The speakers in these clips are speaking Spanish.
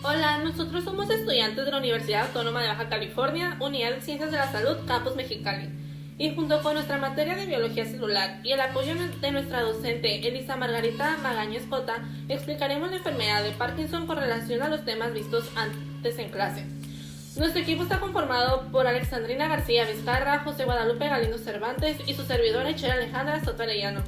Hola, nosotros somos estudiantes de la Universidad Autónoma de Baja California, Unidad de Ciencias de la Salud, Campus Mexicali. Y junto con nuestra materia de biología celular y el apoyo de nuestra docente Elisa Margarita Magaño Escota, explicaremos la enfermedad de Parkinson con relación a los temas vistos antes en clase. Nuestro equipo está conformado por Alexandrina García Vizcarra, José Guadalupe Galindo Cervantes y su servidora Echera Alejandra Soto Arellano.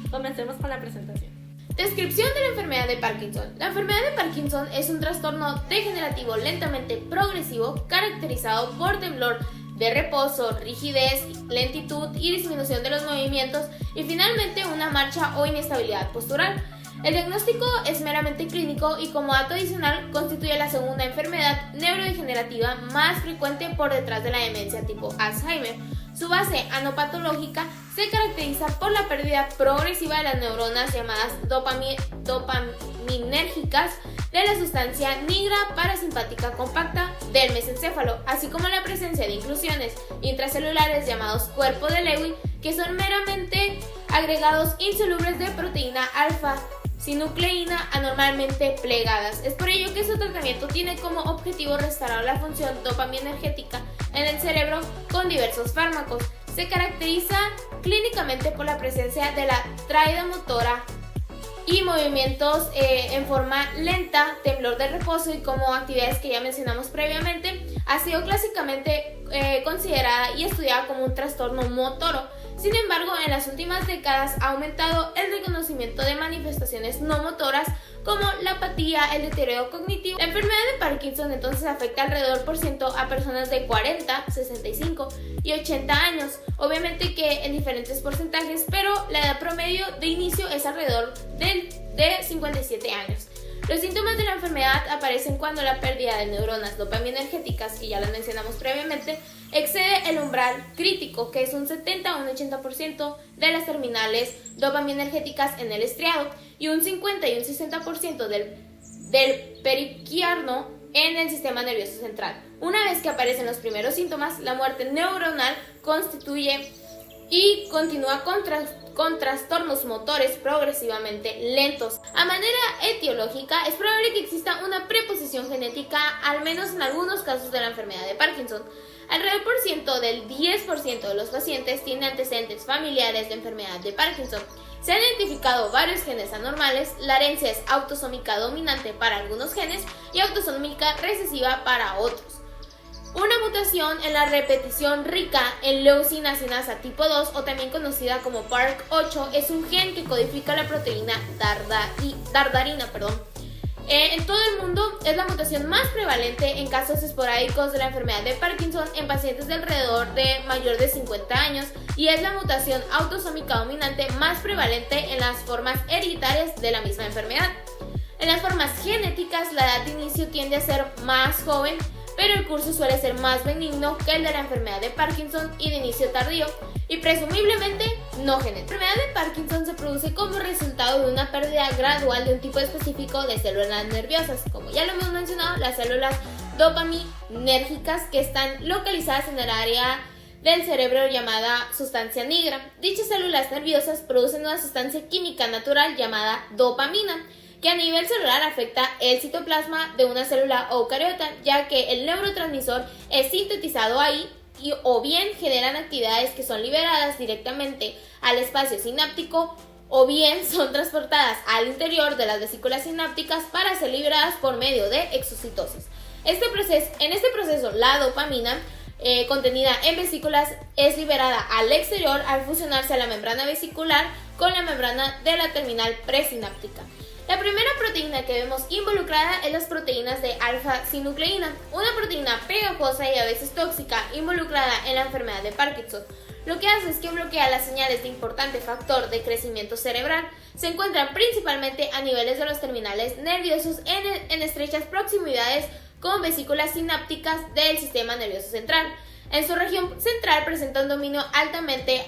Comencemos con la presentación. Descripción de la enfermedad de Parkinson. La enfermedad de Parkinson es un trastorno degenerativo lentamente progresivo caracterizado por temblor de reposo, rigidez, lentitud y disminución de los movimientos y finalmente una marcha o inestabilidad postural. El diagnóstico es meramente clínico y como dato adicional constituye la segunda enfermedad neurodegenerativa más frecuente por detrás de la demencia tipo Alzheimer. Su base anopatológica se caracteriza por la pérdida progresiva de las neuronas llamadas dopaminérgicas de la sustancia nigra parasimpática compacta del mesencéfalo, así como la presencia de inclusiones intracelulares llamados cuerpo de Lewy, que son meramente agregados insolubles de proteína alfa-sinucleína anormalmente plegadas. Es por ello que su tratamiento tiene como objetivo restaurar la función dopaminérgica en el cerebro con diversos fármacos. Se caracteriza clínicamente por la presencia de la traída motora y movimientos en forma lenta, temblor de reposo y como actividades que ya mencionamos previamente. Ha sido clásicamente considerada y estudiada como un trastorno motoro. Sin embargo, en las últimas décadas ha aumentado el reconocimiento de manifestaciones no motoras como la apatía, el deterioro cognitivo. La enfermedad de Parkinson entonces afecta alrededor por ciento a personas de 40, 65 y 80 años, obviamente que en diferentes porcentajes, pero la edad promedio de inicio es alrededor de 57 años. Los síntomas de la enfermedad aparecen cuando la pérdida de neuronas dopaminérgicas, que ya las mencionamos previamente, excede el umbral crítico, que es un 70 a un 80% de las terminales dopaminérgicas en el estriado y un 50 y un 60% del periquiarno en el sistema nervioso central. Una vez que aparecen los primeros síntomas, la muerte neuronal constituye y continúa con trastornos motores progresivamente lentos. A manera etiológica, es probable que exista una preposición genética, al menos en algunos casos de la enfermedad de Parkinson. Alrededor por ciento del 10% de los pacientes tiene antecedentes familiares de enfermedad de Parkinson. Se han identificado varios genes anormales. La herencia es autosómica dominante para algunos genes y autosómica recesiva para otros. Una mutación en la repetición rica en leucina sinasa tipo 2, o también conocida como PARC8, es un gen que codifica la proteína dardarina. En todo el mundo es la mutación más prevalente en casos esporádicos de la enfermedad de Parkinson en pacientes de alrededor de mayor de 50 años y es la mutación autosómica dominante más prevalente en las formas hereditarias de la misma enfermedad. En las formas genéticas, la edad de inicio tiende a ser más joven, pero el curso suele ser más benigno que el de la enfermedad de Parkinson y de inicio tardío, y presumiblemente no genético. La enfermedad de Parkinson se produce como resultado de una pérdida gradual de un tipo específico de células nerviosas, como ya lo hemos mencionado, las células dopaminérgicas, que están localizadas en el área del cerebro llamada sustancia nigra. Dichas células nerviosas producen una sustancia química natural llamada dopamina, que a nivel celular afecta el citoplasma de una célula eucariota, ya que el neurotransmisor es sintetizado ahí o bien generan actividades que son liberadas directamente al espacio sináptico o bien son transportadas al interior de las vesículas sinápticas para ser liberadas por medio de exocitosis. En este proceso, la dopamina contenida en vesículas es liberada al exterior al fusionarse a la membrana vesicular con la membrana de la terminal presináptica. La primera proteína que vemos involucrada es las proteínas de alfa-sinucleína, una proteína pegajosa y a veces tóxica involucrada en la enfermedad de Parkinson. Lo que hace es que bloquea las señales de importante factor de crecimiento cerebral. Se encuentran principalmente a niveles de los terminales nerviosos en estrechas proximidades con vesículas sinápticas del sistema nervioso central. En su región central presenta un dominio altamente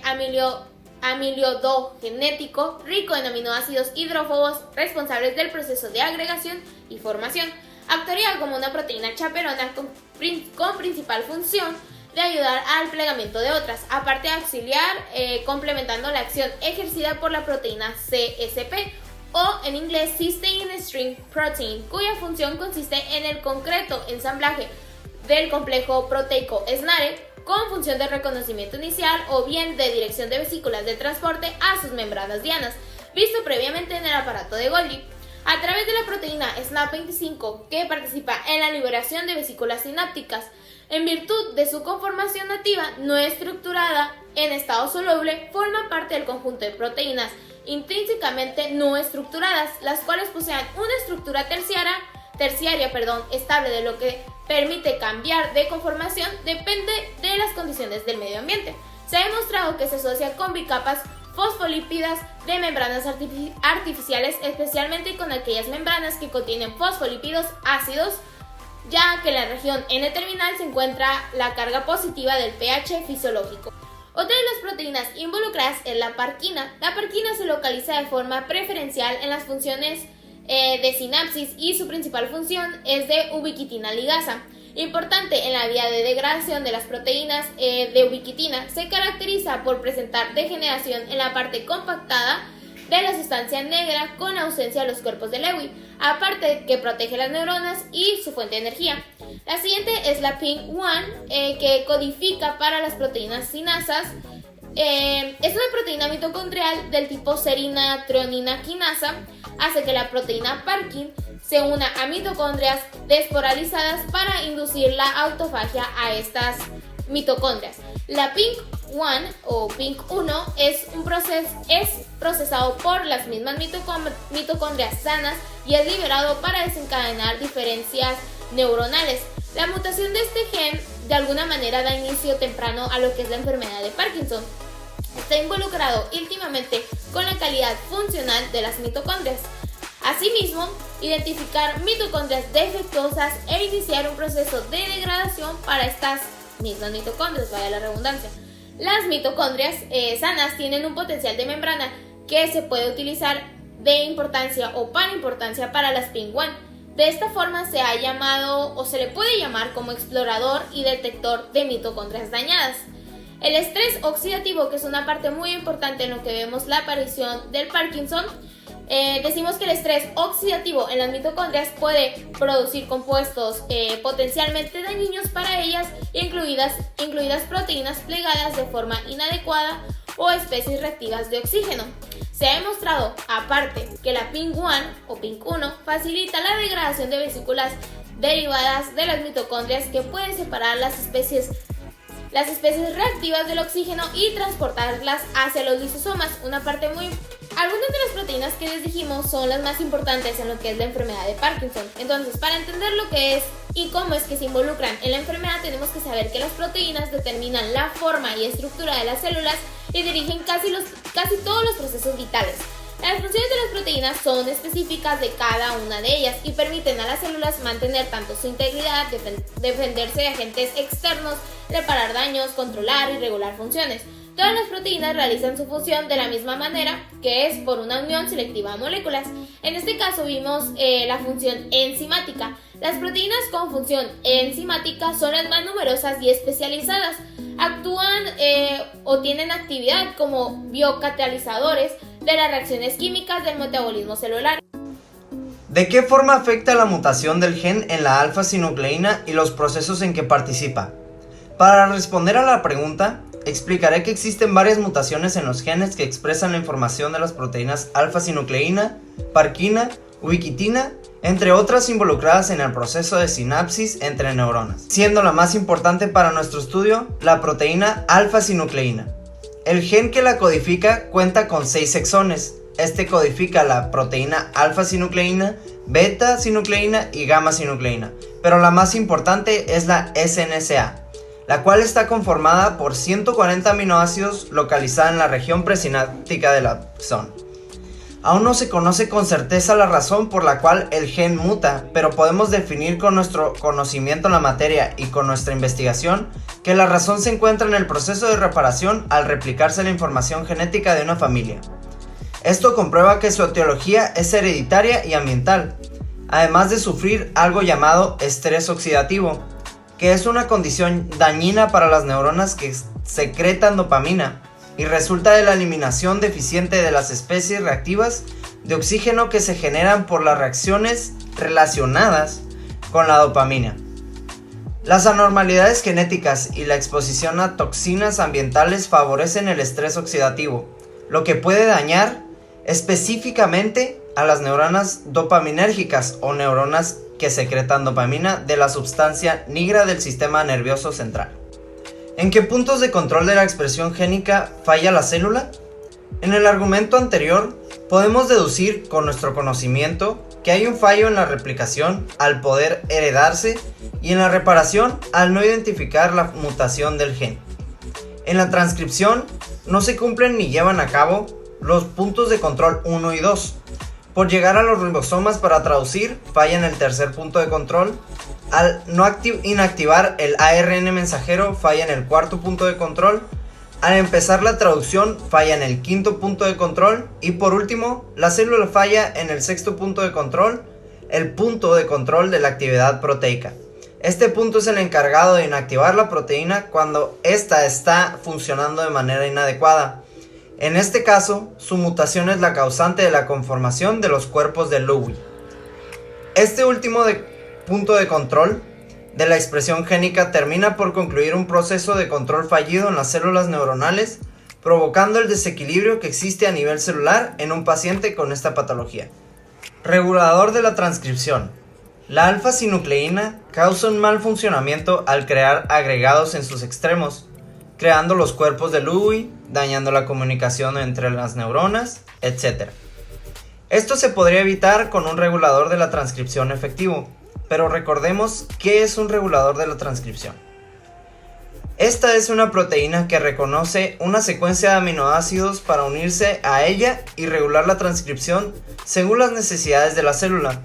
amiloidogenético, rico en aminoácidos hidrófobos responsables del proceso de agregación y formación. Actuaría como una proteína chaperona con principal función de ayudar al plegamiento de otras, aparte de auxiliar complementando la acción ejercida por la proteína CSP o en inglés Cysteine String Protein, cuya función consiste en el concreto ensamblaje del complejo proteico SNARE con función de reconocimiento inicial o bien de dirección de vesículas de transporte a sus membranas dianas, visto previamente en el aparato de Golgi. A través de la proteína SNAP25, que participa en la liberación de vesículas sinápticas, en virtud de su conformación nativa no estructurada en estado soluble, forma parte del conjunto de proteínas intrínsecamente no estructuradas, las cuales poseen una estructura terciaria estable, de lo que permite cambiar de conformación depende de las condiciones del medio ambiente. Se ha demostrado que se asocia con bicapas fosfolípidas de membranas artificiales, especialmente con aquellas membranas que contienen fosfolípidos ácidos, ya que en la región N-terminal se encuentra la carga positiva del pH fisiológico. Otra de las proteínas involucradas es la parquina. La parquina se localiza de forma preferencial en las funciones de sinapsis y su principal función es de ubiquitina ligasa. Importante en la vía de degradación de las proteínas de ubiquitina, se caracteriza por presentar degeneración en la parte compactada de la sustancia negra con ausencia de los cuerpos de Lewy, aparte que protege las neuronas y su fuente de energía. La siguiente es la PINK1, que codifica para las proteínas sinasas. Es una proteína mitocondrial del tipo serina treonina quinasa, hace que la proteína Parkin se una a mitocondrias desporalizadas para inducir la autofagia a estas mitocondrias. La PINK1 o PINK1 es procesado por las mismas mitocondrias sanas y es liberado para desencadenar diferencias neuronales. La mutación de este gen de alguna manera da inicio temprano a lo que es la enfermedad de Parkinson. Está involucrado íntimamente con la calidad funcional de las mitocondrias. Asimismo, identificar mitocondrias defectuosas e iniciar un proceso de degradación para estas mismas mitocondrias, vaya la redundancia. Las mitocondrias sanas tienen un potencial de membrana que se puede utilizar de importancia o para importancia para las PINK1. De esta forma se ha llamado o se le puede llamar como explorador y detector de mitocondrias dañadas. El estrés oxidativo, que es una parte muy importante en lo que vemos la aparición del Parkinson, decimos que el estrés oxidativo en las mitocondrias puede producir compuestos potencialmente dañinos para ellas, incluidas proteínas plegadas de forma inadecuada o especies reactivas de oxígeno. Se ha demostrado, aparte, que la PINK1 o PINK1 facilita la degradación de vesículas derivadas de las mitocondrias, que pueden separar las especies reactivas del oxígeno y transportarlas hacia los lisosomas, Algunas de las proteínas que les dijimos son las más importantes en lo que es la enfermedad de Parkinson. Entonces, para entender lo que es y cómo es que se involucran en la enfermedad, tenemos que saber que las proteínas determinan la forma y estructura de las células y dirigen casi todos los procesos vitales. Las funciones de las proteínas son específicas de cada una de ellas y permiten a las células mantener tanto su integridad, defenderse de agentes externos, reparar daños, controlar y regular funciones. Todas las proteínas realizan su función de la misma manera, que es por una unión selectiva a moléculas. En este caso vimos la función enzimática. Las proteínas con función enzimática son las más numerosas y especializadas. Actúan o tienen actividad como biocatalizadores de las reacciones químicas del metabolismo celular. ¿De qué forma afecta la mutación del gen en la alfa-sinucleína y los procesos en que participa? Para responder a la pregunta, explicaré que existen varias mutaciones en los genes que expresan la información de las proteínas alfa-sinucleína, parquina, ubiquitina, entre otras involucradas en el proceso de sinapsis entre neuronas, siendo la más importante para nuestro estudio la proteína alfa-sinucleína. El gen que la codifica cuenta con 6 exones. Este codifica la proteína alfa-sinucleína, beta-sinucleína y gamma-sinucleína, pero la más importante es la SNCA, la cual está conformada por 140 aminoácidos localizada en la región presináptica del axón. Aún no se conoce con certeza la razón por la cual el gen muta, pero podemos definir con nuestro conocimiento en la materia y con nuestra investigación que la razón se encuentra en el proceso de reparación al replicarse la información genética de una familia. Esto comprueba que su etiología es hereditaria y ambiental, además de sufrir algo llamado estrés oxidativo, que es una condición dañina para las neuronas que secretan dopamina. y resulta de la eliminación deficiente de las especies reactivas de oxígeno que se generan por las reacciones relacionadas con la dopamina. Las anormalidades genéticas y la exposición a toxinas ambientales favorecen el estrés oxidativo, lo que puede dañar específicamente a las neuronas dopaminérgicas o neuronas que secretan dopamina de la sustancia nigra del sistema nervioso central. ¿En qué puntos de control de la expresión génica falla la célula? En el argumento anterior, podemos deducir con nuestro conocimiento que hay un fallo en la replicación al poder heredarse y en la reparación al no identificar la mutación del gen. En la transcripción no se cumplen ni llevan a cabo los puntos de control 1 y 2. Por llegar a los ribosomas para traducir, falla en el tercer punto de control. Al no inactivar el ARN mensajero, falla en el cuarto punto de control. Al empezar la traducción, falla en el quinto punto de control. Y por último, la célula falla en el sexto punto de control, el punto de control de la actividad proteica. Este punto es el encargado de inactivar la proteína cuando ésta está funcionando de manera inadecuada. En este caso, su mutación es la causante de la conformación de los cuerpos de Lewy. Este último punto de control de la expresión génica termina por concluir un proceso de control fallido en las células neuronales, provocando el desequilibrio que existe a nivel celular en un paciente con esta patología. Regulador de la transcripción. La alfa-sinucleína causa un mal funcionamiento al crear agregados en sus extremos, creando los cuerpos de Lewy, dañando la comunicación entre las neuronas, etc. Esto se podría evitar con un regulador de la transcripción efectivo, pero recordemos qué es un regulador de la transcripción. Esta es una proteína que reconoce una secuencia de aminoácidos para unirse a ella y regular la transcripción según las necesidades de la célula.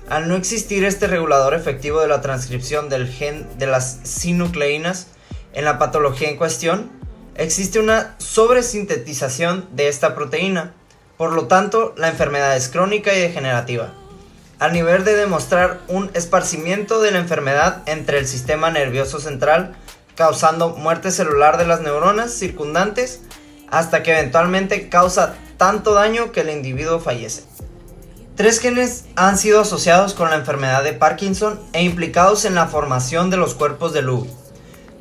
Al no existir este regulador efectivo de la transcripción del gen de las sinucleínas en la patología en cuestión, existe una sobresintetización de esta proteína. Por lo tanto, la enfermedad es crónica y degenerativa, al nivel de demostrar un esparcimiento de la enfermedad entre el sistema nervioso central, causando muerte celular de las neuronas circundantes, hasta que eventualmente causa tanto daño que el individuo fallece. 3 genes han sido asociados con la enfermedad de Parkinson e implicados en la formación de los cuerpos de Lewy: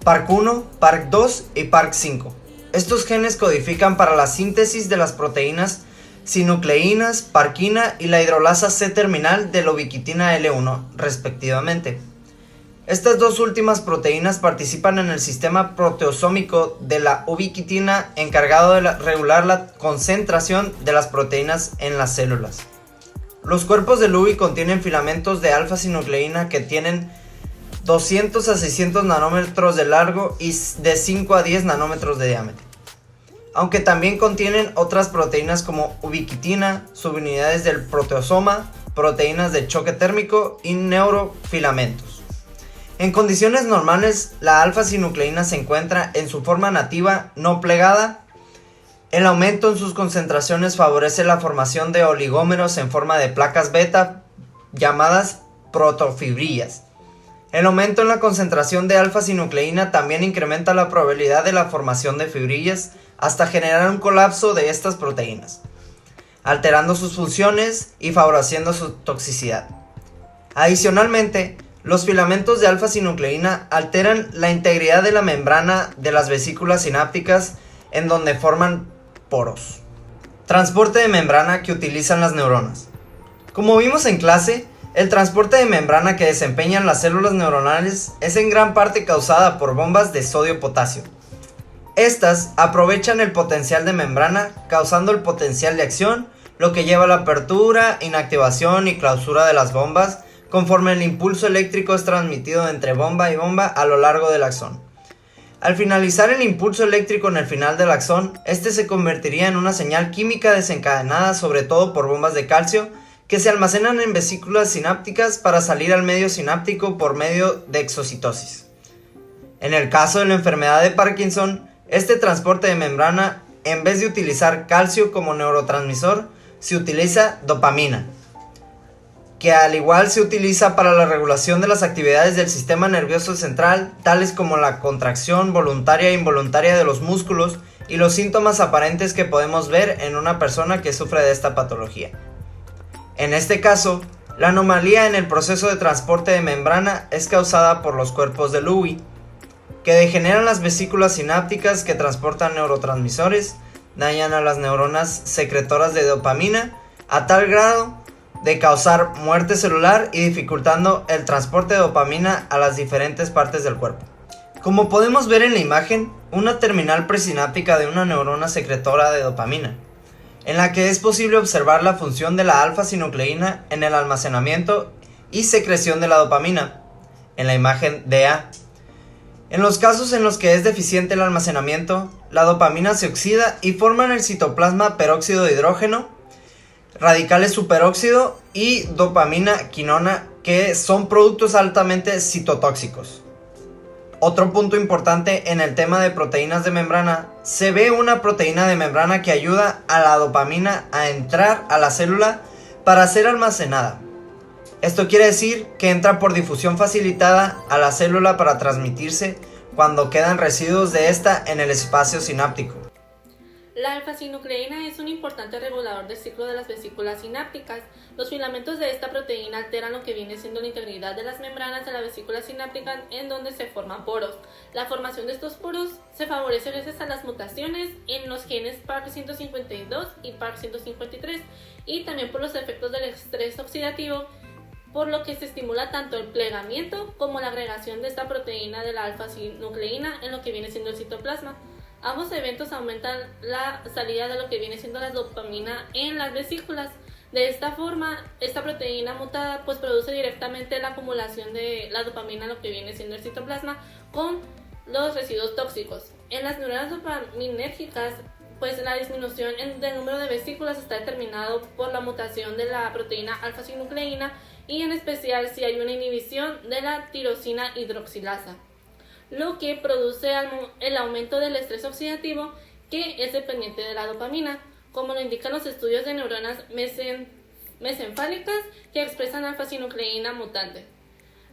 PARC1, PARC2 y PARC5. Estos genes codifican para la síntesis de las proteínas sinucleínas, parquina y la hidrolasa C-terminal de la ubiquitina L1, respectivamente. Estas dos últimas proteínas participan en el sistema proteosómico de la ubiquitina, encargado de regular la concentración de las proteínas en las células. Los cuerpos de Lewy contienen filamentos de alfa-sinucleína que tienen 200 a 600 nanómetros de largo y de 5 a 10 nanómetros de diámetro, aunque también contienen otras proteínas como ubiquitina, subunidades del proteosoma, proteínas de choque térmico y neurofilamentos. En condiciones normales, la alfa-sinucleína se encuentra en su forma nativa no plegada. El aumento en sus concentraciones favorece la formación de oligómeros en forma de placas beta llamadas protofibrillas. El aumento en la concentración de alfa-sinucleína también incrementa la probabilidad de la formación de fibrillas hasta generar un colapso de estas proteínas, alterando sus funciones y favoreciendo su toxicidad. Adicionalmente, los filamentos de alfa-sinucleína alteran la integridad de la membrana de las vesículas sinápticas en donde forman poros. Transporte de membrana que utilizan las neuronas. Como vimos en clase, el transporte de membrana que desempeñan las células neuronales es en gran parte causada por bombas de sodio-potasio. Estas aprovechan el potencial de membrana, causando el potencial de acción, lo que lleva a la apertura, inactivación y clausura de las bombas, conforme el impulso eléctrico es transmitido entre bomba y bomba a lo largo del axón. Al finalizar el impulso eléctrico en el final del axón, este se convertiría en una señal química desencadenada sobre todo por bombas de calcio que se almacenan en vesículas sinápticas para salir al medio sináptico por medio de exocitosis. En el caso de la enfermedad de Parkinson, este transporte de membrana, en vez de utilizar calcio como neurotransmisor, se utiliza dopamina, que al igual se utiliza para la regulación de las actividades del sistema nervioso central, tales como la contracción voluntaria e involuntaria de los músculos y los síntomas aparentes que podemos ver en una persona que sufre de esta patología. En este caso, la anomalía en el proceso de transporte de membrana es causada por los cuerpos de Lewy, que degeneran las vesículas sinápticas que transportan neurotransmisores, dañan a las neuronas secretoras de dopamina a tal grado de causar muerte celular y dificultando el transporte de dopamina a las diferentes partes del cuerpo. Como podemos ver en la imagen, una terminal presináptica de una neurona secretora de dopamina, en la que es posible observar la función de la alfa-sinucleína en el almacenamiento y secreción de la dopamina, en la imagen DA. En los casos en los que es deficiente el almacenamiento, la dopamina se oxida y forma en el citoplasma peróxido de hidrógeno, radicales superóxido y dopamina quinona, que son productos altamente citotóxicos. Otro punto importante en el tema de proteínas de membrana, se ve una proteína de membrana que ayuda a la dopamina a entrar a la célula para ser almacenada. Esto quiere decir que entra por difusión facilitada a la célula para transmitirse cuando quedan residuos de esta en el espacio sináptico. La alfa-sinucleína es un importante regulador del ciclo de las vesículas sinápticas. Los filamentos de esta proteína alteran lo que viene siendo la integridad de las membranas de la vesícula sináptica en donde se forman poros. La formación de estos poros se favorece gracias a las mutaciones en los genes PARC152 y PARC153 y también por los efectos del estrés oxidativo, por lo que se estimula tanto el plegamiento como la agregación de esta proteína de la alfa-sinucleína en lo que viene siendo el citoplasma. Ambos eventos aumentan la salida de lo que viene siendo la dopamina en las vesículas. De esta forma, esta proteína mutada pues produce directamente la acumulación de la dopamina en lo que viene siendo el citoplasma con los residuos tóxicos. En las neuronas dopaminérgicas, pues la disminución del número de vesículas está determinado por la mutación de la proteína alfa-sinucleína y en especial si hay una inhibición de la tirosina hidroxilasa, lo que produce el aumento del estrés oxidativo que es dependiente de la dopamina, como lo indican los estudios de neuronas mesencéfalicas que expresan alfa-sinucleína mutante.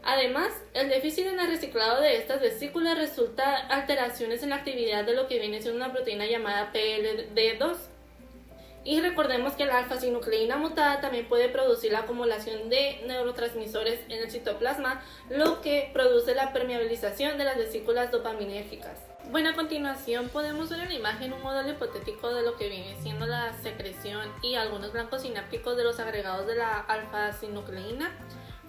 Además, el déficit en el reciclado de estas vesículas resulta alteraciones en la actividad de lo que viene siendo una proteína llamada PLD2. Y recordemos que la alfa-sinucleína mutada también puede producir la acumulación de neurotransmisores en el citoplasma, lo que produce la permeabilización de las vesículas dopaminérgicas. Bueno, a continuación podemos ver en la imagen un modelo hipotético de lo que viene siendo la secreción y algunos blancos sinápticos de los agregados de la alfa-sinucleína.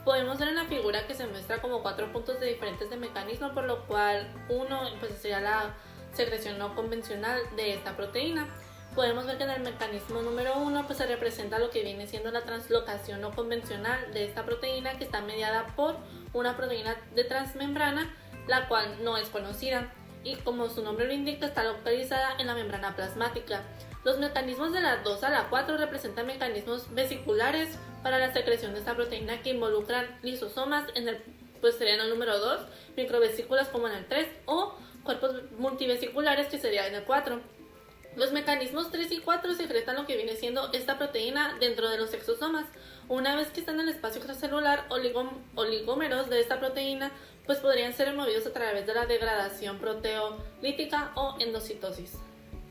Podemos ver en la figura que se muestra como 4 puntos de diferentes de mecanismo, por lo cual uno pues sería la secreción no convencional de esta proteína. Podemos ver que en el mecanismo número 1 pues se representa lo que viene siendo la translocación no convencional de esta proteína, que está mediada por una proteína de transmembrana, la cual no es conocida y, como su nombre lo indica, está localizada en la membrana plasmática. Los mecanismos de la 2 a la 4 representan mecanismos vesiculares para la secreción de esta proteína que involucran lisosomas pues sería en el número 2, microvesículas como en el 3 o cuerpos multivesiculares que sería en el 4. Los mecanismos 3 y 4 secretan lo que viene siendo esta proteína dentro de los exosomas. Una vez que están en el espacio extracelular, oligómeros de esta proteína pues podrían ser removidos a través de la degradación proteolítica o endocitosis.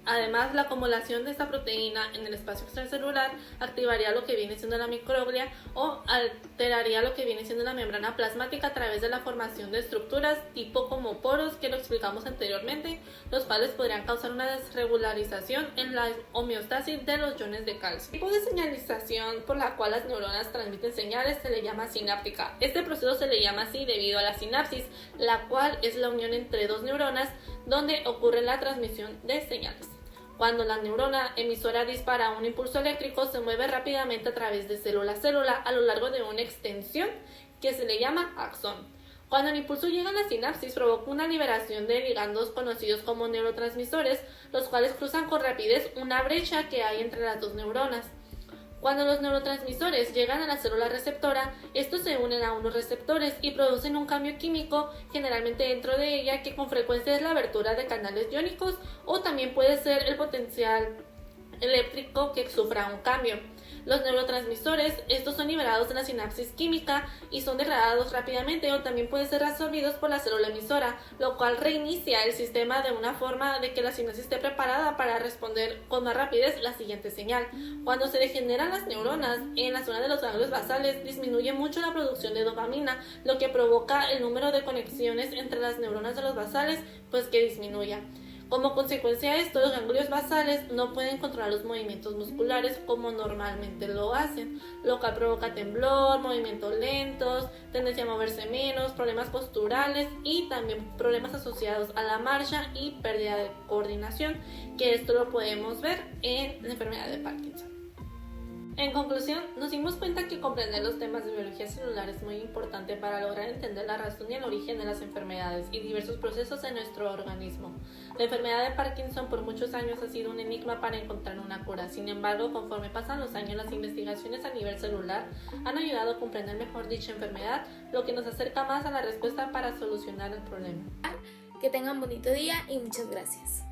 Además, la acumulación de esta proteína en el espacio extracelular activaría lo que viene siendo la microglia o alteraría lo que viene siendo la membrana plasmática a través de la formación de estructuras tipo como poros, que lo explicamos anteriormente, los cuales podrían causar una desregularización en la homeostasis de los iones de calcio. El tipo de señalización por la cual las neuronas transmiten señales se le llama sináptica. Este proceso se le llama así debido a la sinapsis, la cual es la unión entre dos neuronas donde ocurre la transmisión de señales. Cuando la neurona emisora dispara un impulso eléctrico, se mueve rápidamente a través de célula a célula a lo largo de una extensión que se le llama axón. Cuando el impulso llega a la sinapsis, provoca una liberación de ligandos conocidos como neurotransmisores, los cuales cruzan con rapidez una brecha que hay entre las dos neuronas. Cuando los neurotransmisores llegan a la célula receptora, estos se unen a unos receptores y producen un cambio químico, generalmente dentro de ella, que con frecuencia es la abertura de canales iónicos o también puede ser el potencial eléctrico que sufra un cambio. Los neurotransmisores, estos son liberados en la sinapsis química y son degradados rápidamente o también pueden ser absorbidos por la célula emisora, lo cual reinicia el sistema de una forma de que la sinapsis esté preparada para responder con más rapidez la siguiente señal. Cuando se degeneran las neuronas en la zona de los ganglios basales, disminuye mucho la producción de dopamina, lo que provoca el número de conexiones entre las neuronas de los basales, pues que disminuya. Como consecuencia de esto, los ganglios basales no pueden controlar los movimientos musculares como normalmente lo hacen, lo cual provoca temblor, movimientos lentos, tendencia a moverse menos, problemas posturales y también problemas asociados a la marcha y pérdida de coordinación, que esto lo podemos ver en la enfermedad de Parkinson. En conclusión, nos dimos cuenta que comprender los temas de biología celular es muy importante para lograr entender la razón y el origen de las enfermedades y diversos procesos en nuestro organismo. La enfermedad de Parkinson por muchos años ha sido un enigma para encontrar una cura. Sin embargo, conforme pasan los años, las investigaciones a nivel celular han ayudado a comprender mejor dicha enfermedad, lo que nos acerca más a la respuesta para solucionar el problema. Que tengan bonito día y muchas gracias.